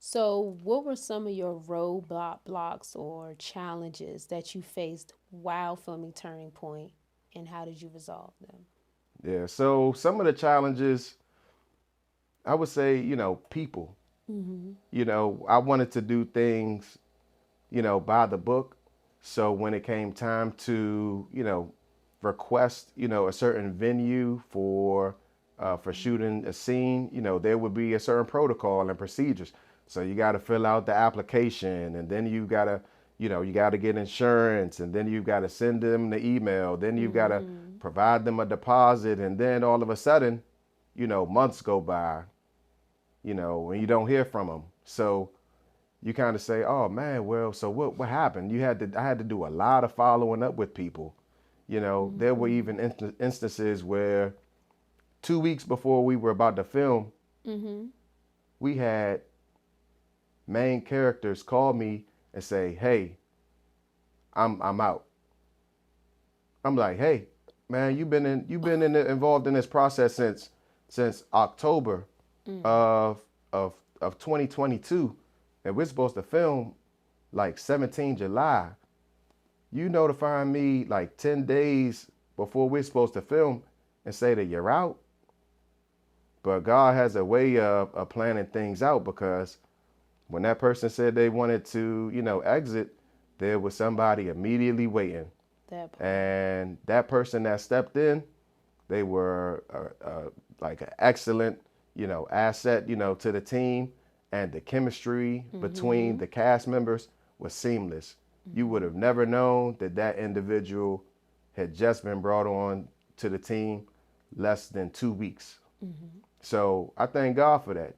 So, what were some of your blocks or challenges that you faced while filming Turning Point, and how did you resolve them? Yeah. So some of the challenges, I would say, people. Mm-hmm. I wanted to do things, by the book. So when it came time to, request, a certain venue for shooting a scene, there would be a certain protocol and procedures. So you got to fill out the application, and then you got to get insurance, and then you've got to send them the email, then you've got to Mm-hmm. provide them a deposit, and then all of a sudden, months go by, and you don't hear from them. So you kind of say, "Oh man, well, so what happened?" I had to do a lot of following up with people. There were Mm-hmm. even instances where 2 weeks before we were about to film, Mm-hmm. we had main characters call me and say, "Hey, I'm out." I'm like, "Hey, man, involved in this process since October Mm. of of 2022, and we're supposed to film like 17 July. You notifying me like 10 days before we're supposed to film and say that you're out." But God has a way of planning things out, because when that person said they wanted to, exit, there was somebody immediately waiting. That part. And that person that stepped in, they were like an excellent, asset, to the team. And the chemistry between Mm-hmm. the cast members was seamless. You would Mm-hmm. have never known that that individual had just been brought on to the team less than 2 weeks. Mm-hmm. So I thank God for that.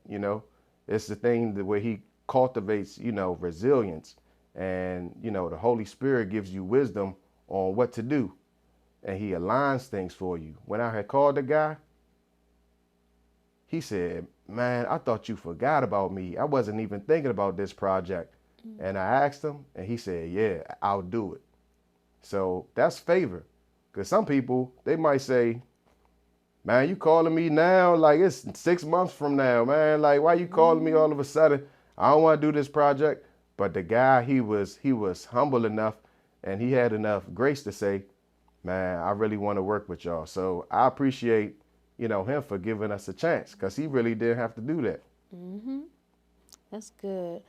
It's the thing that where He cultivates, resilience, and the Holy Spirit gives you wisdom on what to do, and He aligns things for you. When I had called the guy, he said, "Man, I thought you forgot about me. I wasn't even thinking about this project." And I asked him, and he said, "Yeah, I'll do it." So that's favor. Because some people, they might say, "Man, you calling me now? Like it's 6 months from now, man. Like why you calling me Mm-hmm. all of a sudden? I don't want to do this project." But the guy, he was humble enough, and he had enough grace to say, "Man, I really want to work with y'all." So I appreciate, him for giving us a chance, because he really didn't have to do that. Mm-hmm. That's good.